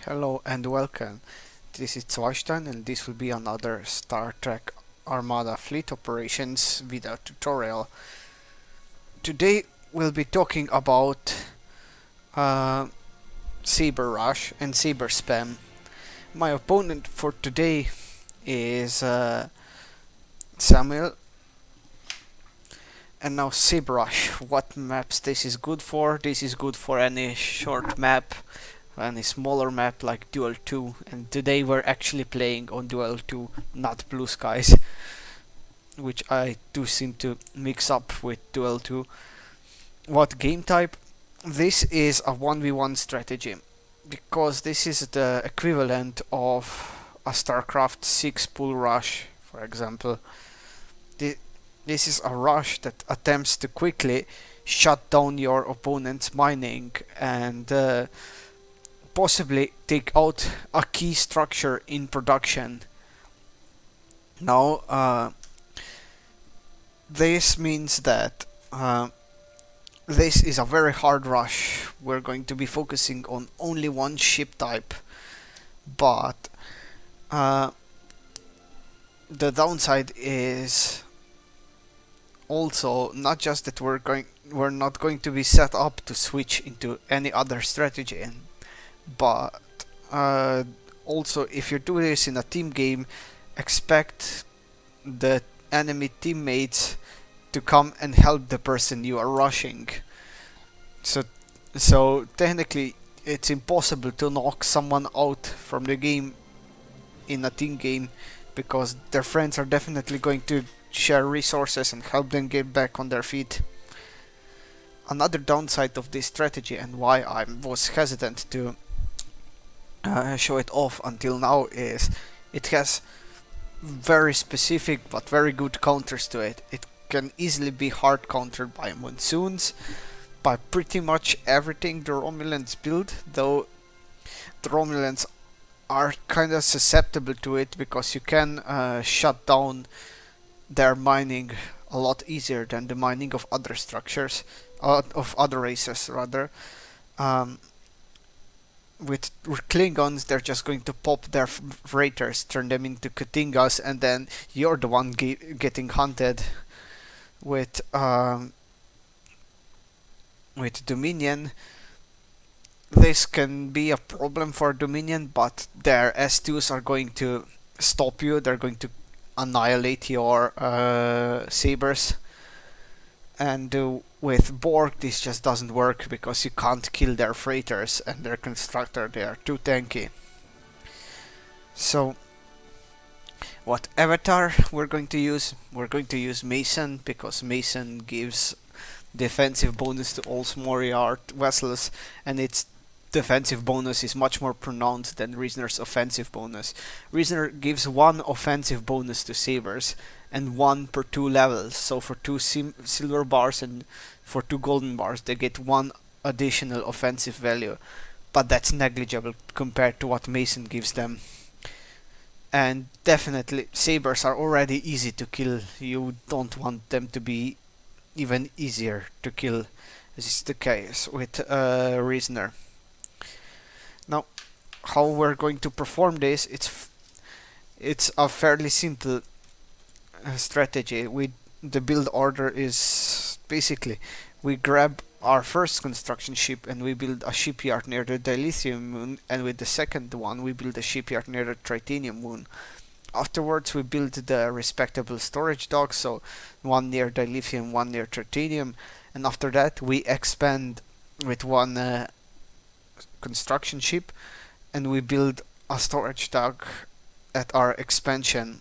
Hello and welcome. This is Zweistein and this will be another Star Trek Armada Fleet Operations video tutorial. Today we'll be talking about uh, Sabre Rush and Sabre Spam. My opponent for today is Samuel. And now Sabre Rush. What maps this is good for? This is good for any short map, any smaller map like Duel 2, and today we're actually playing on Duel 2, not Blue Skies, which I do seem to mix up with Duel 2. What game type? This is a 1v1 strategy, because this is the equivalent of a StarCraft 6 pool rush, for example. This is a rush that attempts to quickly shut down your opponent's mining and possibly take out a key structure in production. Now, this means that this is a very hard rush. We're going to be focusing on only one ship type, but the downside is also not just that we're not going to be set up to switch into any other strategy, but also if you do this in a team game, expect the enemy teammates to come and help the person you are rushing. So technically it's impossible to knock someone out from the game in a team game, because their friends are definitely going to share resources and help them get back on their feet. Another downside of this strategy, and why I was hesitant to show it off until now, is it has very specific but very good counters to it. It can easily be hard countered by Monsoons, by pretty much everything the Romulans build, though the Romulans are kind of susceptible to it because you can shut down their mining a lot easier than the mining of other structures, of other races rather. With Klingons, they're just going to pop their freighters, turn them into Katingas, and then you're the one getting hunted. With Dominion, this can be a problem for Dominion, but their S-2s are going to stop you. They're going to annihilate your Sabres. And with Borg, this just doesn't work because you can't kill their freighters and their constructor. They are too tanky. So, what avatar we're going to use? We're going to use Mason, because Mason gives defensive bonus to all small yard vessels, and its defensive bonus is much more pronounced than Reasoner's offensive bonus. Reasoner gives one offensive bonus to Sabres, and one per 2 levels. So for 2 silver bars and for 2 golden bars, they get 1 additional offensive value. But that's negligible compared to what Mason gives them. And definitely, Sabres are already easy to kill. You don't want them to be even easier to kill, as is the case with Reasoner. Now, how we're going to perform this, it's a fairly simple strategy. The build order is basically we grab our first construction ship and we build a shipyard near the dilithium moon, and with the second one we build a shipyard near the tritanium moon. Afterwards we build the respectable storage docks, so one near dilithium, one near tritanium, and after that we expand with one construction ship and we build a storage dock at our expansion.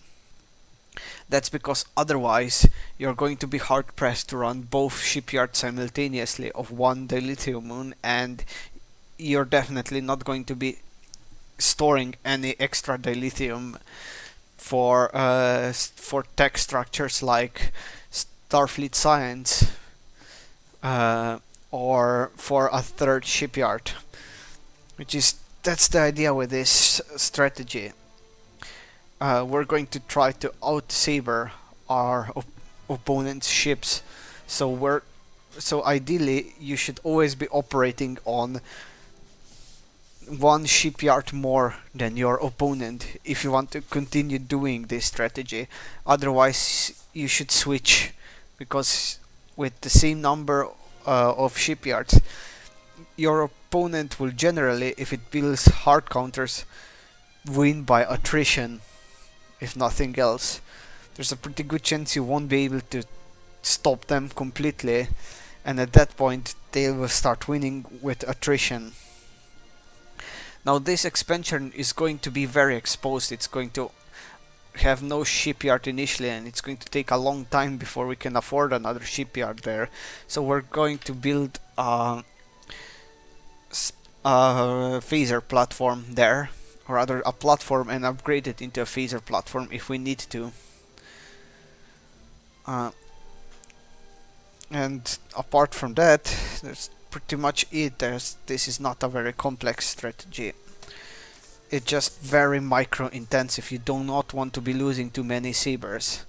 That's because otherwise you're going to be hard pressed to run both shipyards simultaneously of one dilithium moon, and you're definitely not going to be storing any extra dilithium for tech structures like Starfleet Science or for a third shipyard. That's the idea with this strategy. We're going to try to out-saber our opponent's ships, so ideally you should always be operating on one shipyard more than your opponent if you want to continue doing this strategy. Otherwise, you should switch, because with the same number of shipyards, your opponent will generally, if it builds hard counters, win by attrition, if nothing else. There's a pretty good chance you won't be able to stop them completely, and at that point they will start winning with attrition. Now this expansion is going to be very exposed. It's going to have no shipyard initially, and it's going to take a long time before we can afford another shipyard there. So we're going to build a phaser platform there, or rather a platform, and upgrade it into a phaser platform if we need to. And apart from that, that's pretty much it. This is not a very complex strategy. It's just very micro intensive. You do not want to be losing too many sabers,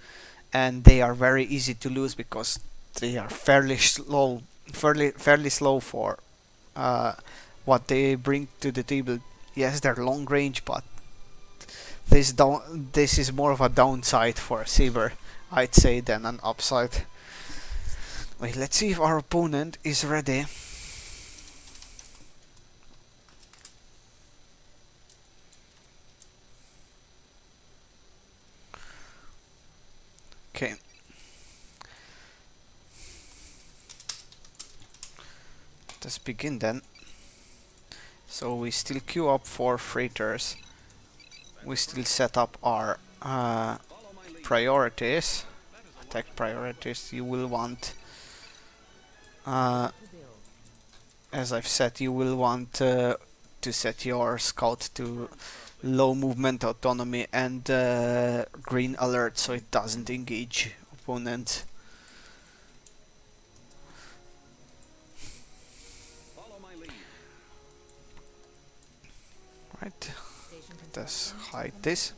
and they are very easy to lose because they are fairly slow for what they bring to the table. Yes, they're long range, but this is more of a downside for a saber, I'd say, than an upside. Wait, let's see if our opponent is ready. Okay. Let's begin then. So we still queue up for freighters. We still set up our priorities. Attack priorities. You will want, as I've said, you will want to set your scout to low movement autonomy and green alert, so it doesn't engage opponent. Right, let's hide this.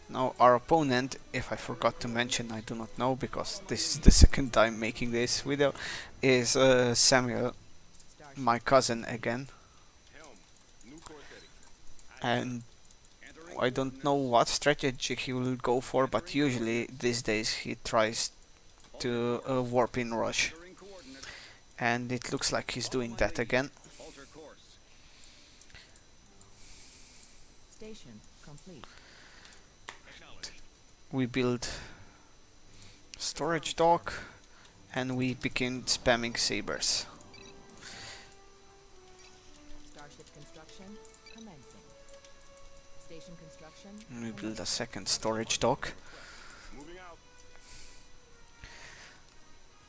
Now our opponent, if I forgot to mention, I do not know because this is the second time making this video, is Samuel, my cousin again. And I don't know what strategy he will go for, but usually these days he tries to warp in rush. And it looks like he's doing that again. Station complete. We build storage dock and we begin spamming sabers. Starship construction commencing. Station construction. And we build a second storage dock.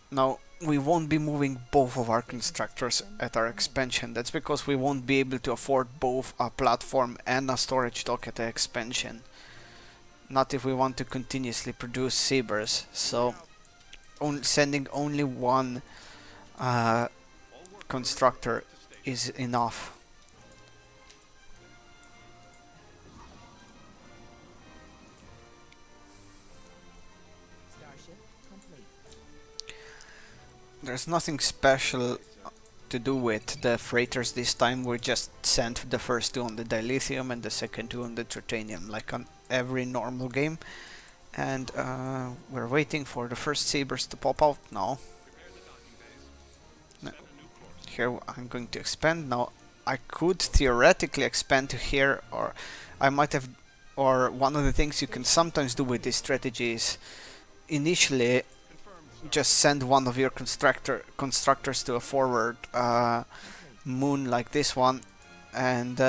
Now we won't be moving both of our constructors at our expansion. That's because we won't be able to afford both a platform and a storage dock at the expansion. Not if we want to continuously produce sabers. So sending only one constructor is enough. Starship complete. There's nothing special to do with the freighters this time. We just sent the first two on the dilithium and the second two on the titanium, like on every normal game. And we're waiting for the first sabers to pop out now. Here I'm going to expand. Now I could theoretically expand to here, or I might have, or one of the things you can sometimes do with this strategy is initially just send one of your constructors to a forward moon like this one and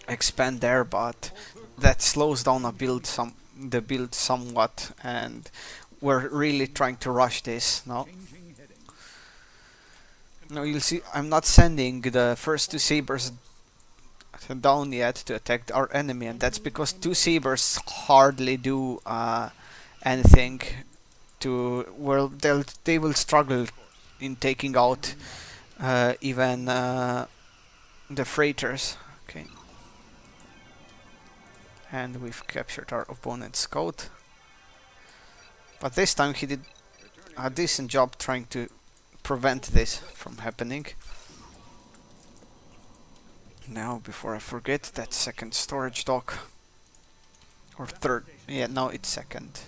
expand there, but that slows down the build somewhat, and we're really trying to rush this now. Now you'll see I'm not sending the first two sabers down yet to attack our enemy, and that's because two sabers hardly do anything to, well, they will struggle in taking out even the freighters. Okay, and we've captured our opponent's scout, but this time he did a decent job trying to prevent this from happening. Now, before I forget, that second storage dock. Or third. Yeah, no, it's second.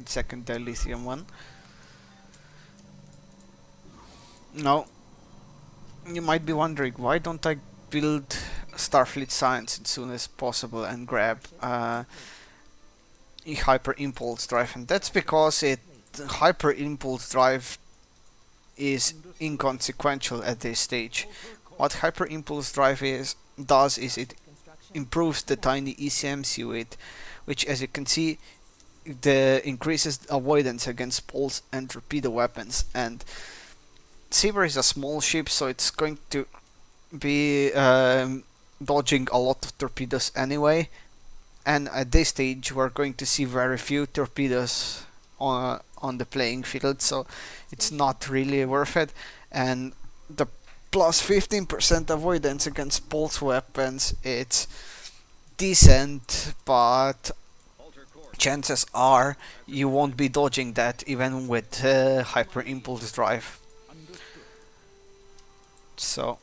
Second dilithium one. Now, you might be wondering, why don't I build Starfleet Science as soon as possible and grab a Hyper Impulse Drive? And that's because Hyper Impulse Drive is inconsequential at this stage. What Hyper Impulse Drive does is it improves the tiny ECM suite, which, as you can see, increases avoidance against pulse and torpedo weapons. And Sabre is a small ship, so it's going to be dodging a lot of torpedoes anyway. And at this stage, we're going to see very few torpedoes on the playing field, so it's not really worth it. And the plus 15% avoidance against pulse weapons, it's decent, but chances are you won't be dodging that even with Hyper Impulse Drive. So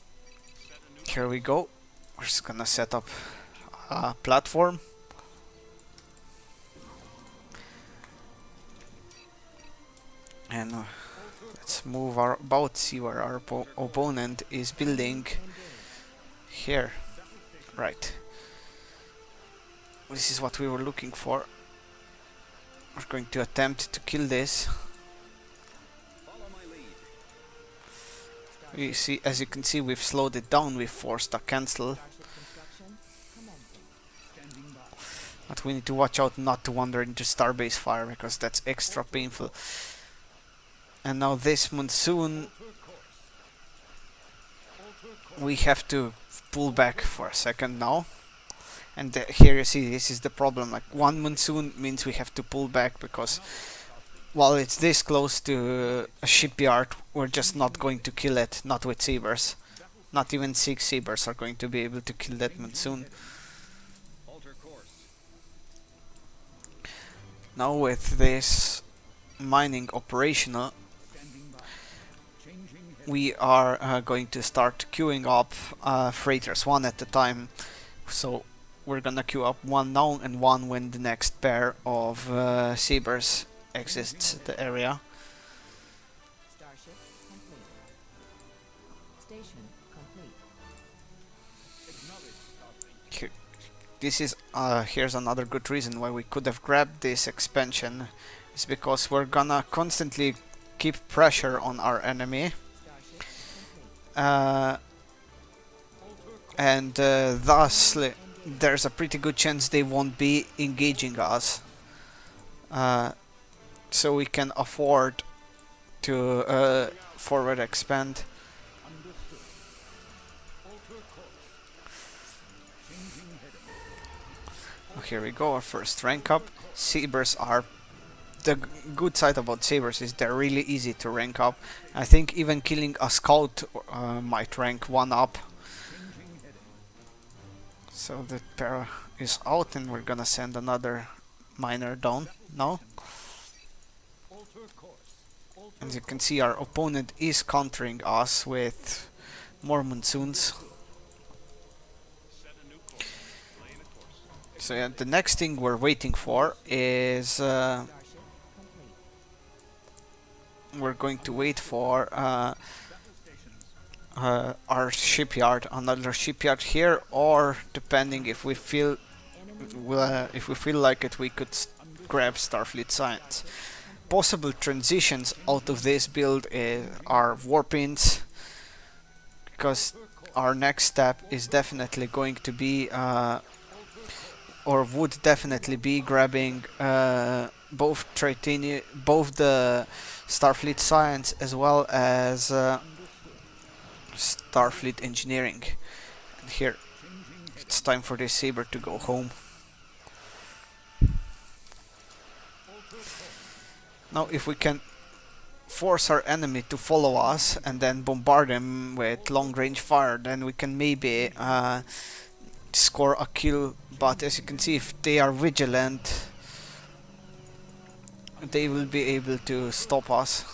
here we go. We're just gonna set up a platform. And let's move about, see where our opponent is building. Here. Right. This is what we were looking for. We're going to attempt to kill this. We see, as you can see, we've slowed it down. We've forced a cancel. But we need to watch out not to wander into starbase fire, because that's extra painful. And now this monsoon, we have to pull back for a second now. And here you see, this is the problem. Like, one monsoon means we have to pull back, because while it's this close to a shipyard, we're just not going to kill it. Not with Sabres. Not even 6 Sabres are going to be able to kill that monsoon. Now with this mining operational, we are going to start queuing up freighters one at a time. So we're gonna queue up one now and one when the next pair of Sabres exits the area. Starship complete. Station complete. This is here's another good reason why we could have grabbed this expansion. It's because we're gonna constantly keep pressure on our enemy. And thus there's a pretty good chance they won't be engaging us, so we can afford to forward expand. Here we go, our first rank up. Sabres are... The good side about Sabres is they're really easy to rank up. I think even killing a scout might rank one up. So the pair is out, and we're gonna send another miner down now. As you can see, our opponent is countering us with more monsoons. So yeah, the next thing we're waiting for is we're going to wait for our shipyard, another shipyard here, or depending if we feel like it, we could grab Starfleet Science. Possible transitions out of this build are warp-ins, because our next step is definitely going to be or would definitely be grabbing both the Starfleet Science as well as Starfleet Engineering. And here it's time for this Sabre to go home. Now if we can force our enemy to follow us and then bombard them with long range fire, then we can maybe score a kill. But as you can see, if they are vigilant, they will be able to stop us.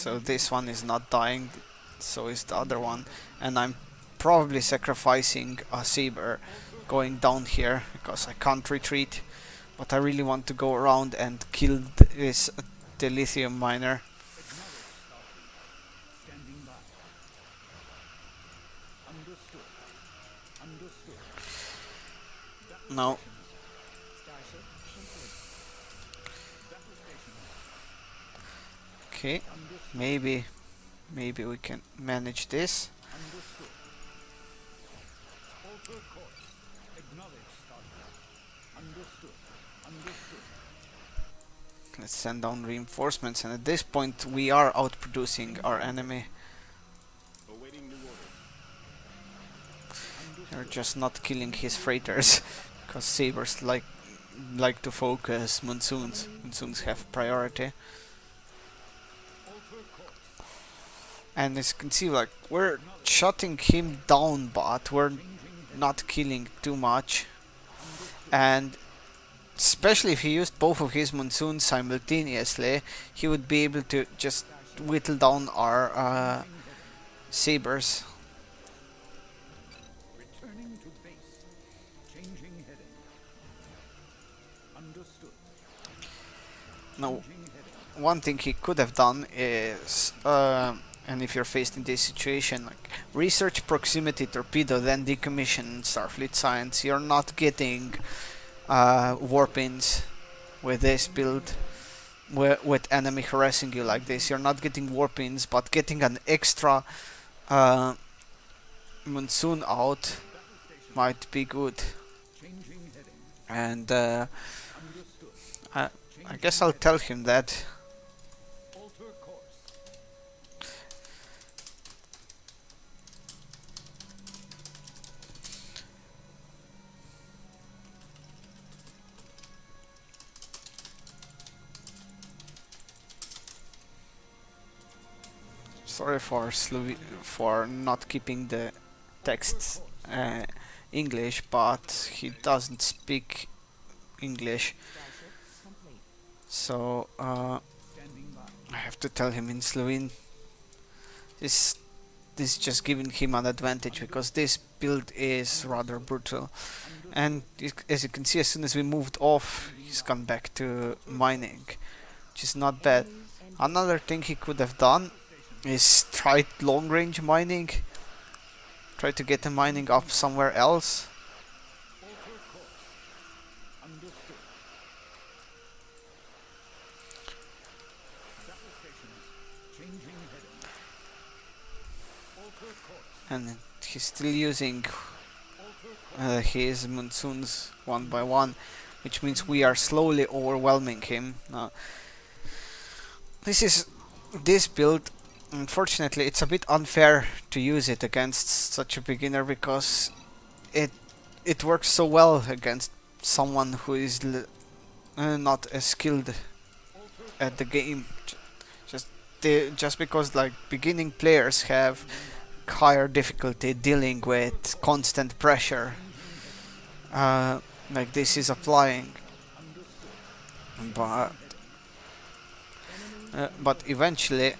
So this one is not dying, so is the other one. And I'm probably sacrificing a Sabre going down here because I can't retreat. But I really want to go around and kill this dilithium miner. No. Starship complete. Okay. Maybe we can manage this. Let's send down reinforcements, and at this point we are outproducing our enemy. They're just not killing his freighters, because Sabres like to focus Monsoons. Monsoons have priority. And as you can see, like, we're shutting him down, but we're not killing too much. And especially if he used both of his Monsoons simultaneously, he would be able to just whittle down our Sabres. Now, one thing he could have done is, and if you're faced in this situation, like, research proximity torpedo, then decommission Starfleet Science. You're not getting warp-ins with this build, with enemy harassing you like this. You're not getting warp-ins, but getting an extra Monsoon out might be good. And I guess I'll tell him that. Sorry for not keeping the texts English, but he doesn't speak English, Starship complete. so I have to tell him in Slovene. This is just giving him an advantage because this build is rather brutal, and as you can see, as soon as we moved off, he's gone back to mining, which is not bad. Another thing he could have done is tried long range mining. Try to get the mining up somewhere else. And he's still using his Monsoons one by one, which means we are slowly overwhelming him. Now, this build, unfortunately, it's a bit unfair to use it against such a beginner because it works so well against someone who is not as skilled at the game. Just because, like, beginning players have higher difficulty dealing with constant pressure like this is applying, but eventually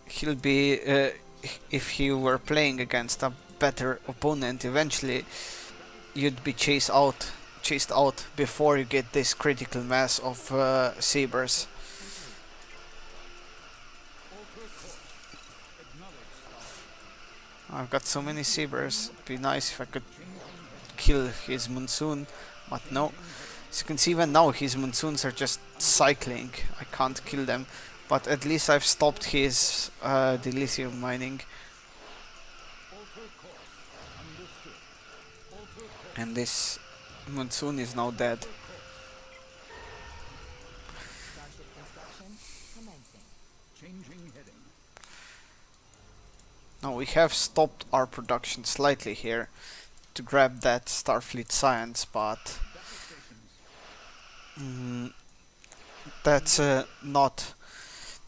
he'll be if he were playing against a better opponent, eventually you'd be chased out before you get this critical mass of Sabres. I've got so many Sabres. It'd be nice if I could kill his Monsoon, but no. As you can see, even now his Monsoons are just cycling. I can't kill them, but at least I've stopped his dilithium mining. And this Monsoon is now dead. Starship construction commencing. Now we have stopped our production slightly here to grab that Starfleet Science, but that's not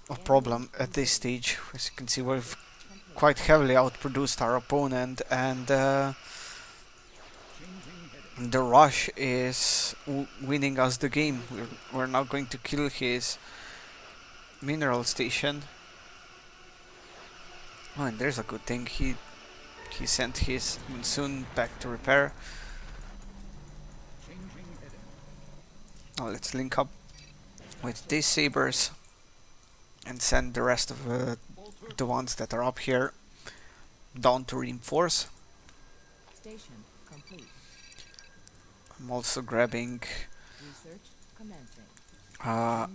a problem at this stage. As you can see, we've quite heavily outproduced our opponent, and the rush is winning us the game. We're now going to kill his mineral station, Oh, and there's a good thing. He sent his Monsoon back to repair. Now let's link up with these Sabres and send the rest of the ones that are up here down to reinforce. Station complete. I'm also grabbing Research commencing. uh,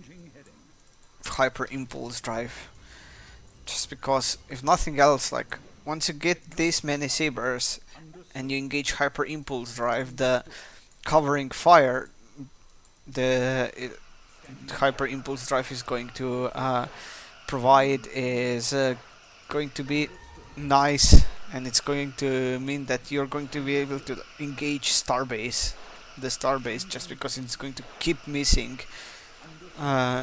hyper impulse drive, just because if nothing else, like once you get this many Sabres and you engage hyper impulse drive, the covering fire, the hyper impulse drive is going to provide is going to be nice, and it's going to mean that you're going to be able to engage the starbase, just because it's going to keep missing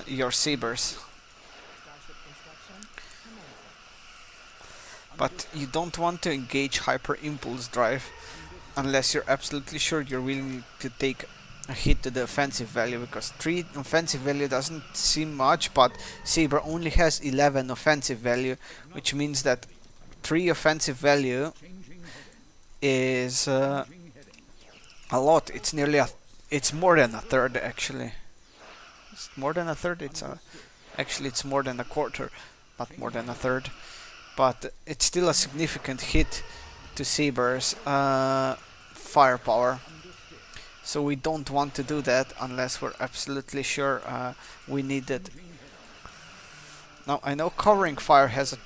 your Sabres. Starship construction commencing. But you don't want to engage hyper impulse drive unless you're absolutely sure you're willing to take a hit to the offensive value, because 3 offensive value doesn't seem much, but Sabre only has 11 offensive value, which means that 3 offensive value is a lot. It's nearly it's more than a third actually. It's more than a third. Actually it's more than a quarter, not more than a third. But it's still a significant hit to Sabre's firepower. So we don't want to do that unless we're absolutely sure we need it. Now I know covering fire has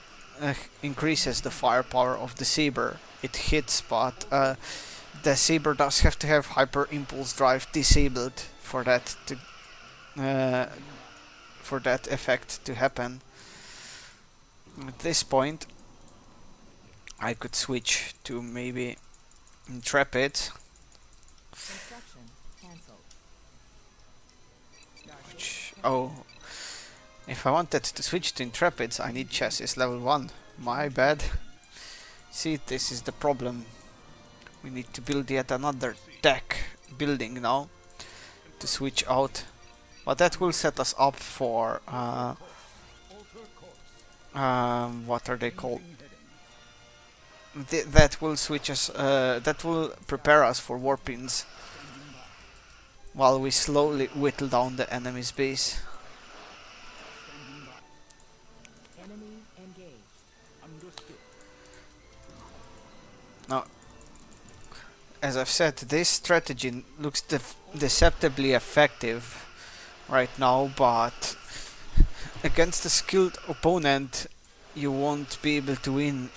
increases the firepower of the Sabre. It hits, but the Sabre does have to have hyper impulse drive disabled for that to for that effect to happen. At this point, I could switch to maybe Intrepid. Construction cancelled. Which, oh, if I wanted to switch to Intrepids, I need chassis level 1. My bad. See, this is the problem. We need to build yet another deck building now to switch out. But that will set us up for what are they called? That will switch us. That will prepare us for warpins while we slowly whittle down the enemy's base. Enemy engaged. Now, as I've said, this strategy looks deceptively effective right now, but against a skilled opponent, you won't be able to win.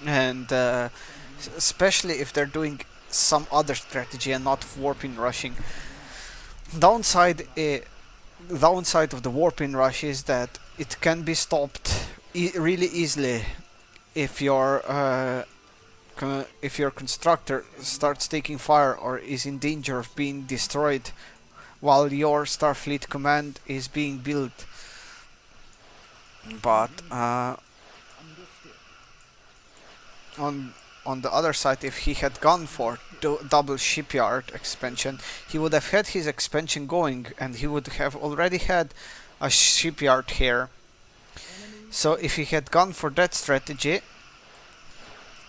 And especially if they're doing some other strategy and not warping rushing. Downside, downside of the warping rush is that it can be stopped really easily if your constructor starts taking fire or is in danger of being destroyed while your Starfleet command is being built. But on the other side, if he had gone for double shipyard expansion, he would have had his expansion going, and he would have already had a shipyard here. So if he had gone for that strategy,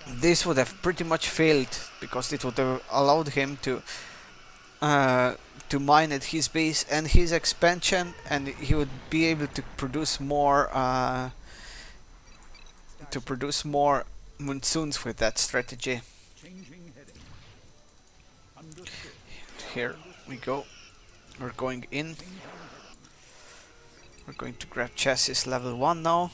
this would have pretty much failed, because it would have allowed him to mine at his base and his expansion, and he would be able to produce more Monsoons with that strategy. Here we go. We're going in. We're going to grab chassis level 1 now.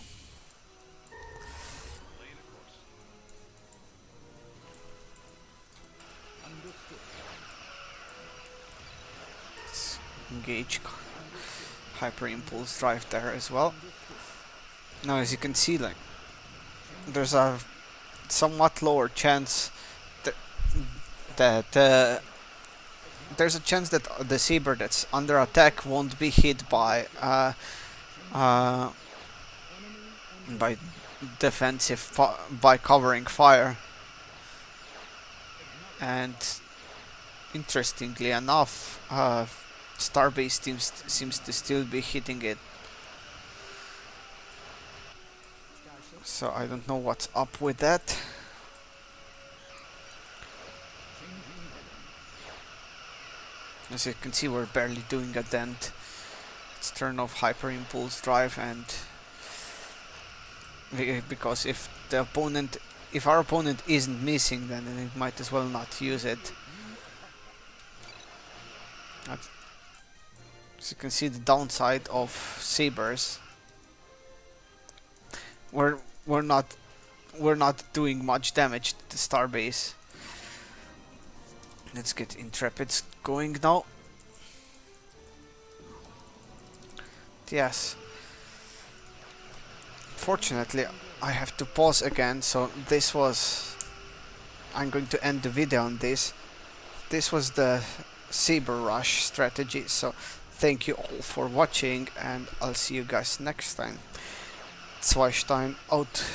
Let's engage hyper impulse drive there as well. Now, as you can see, like, there's a somewhat lower chance that there's a chance that the Sabre that's under attack won't be hit by by covering fire. And interestingly enough, Starbase seems to still be hitting it. Starship So I don't know what's up with that. As you can see, we're barely doing a dent. Let's turn off hyper impulse drive, and because if our opponent isn't missing, then it might as well not use it. As you can see, the downside of Sabres, we're we're not we're not doing much damage to the starbase. Let's get Intrepids going now. Yes. Fortunately, I have to pause again, so this was... I'm going to end the video on this. This was the Sabre Rush strategy, so thank you all for watching, and I'll see you guys next time. Zweistein out.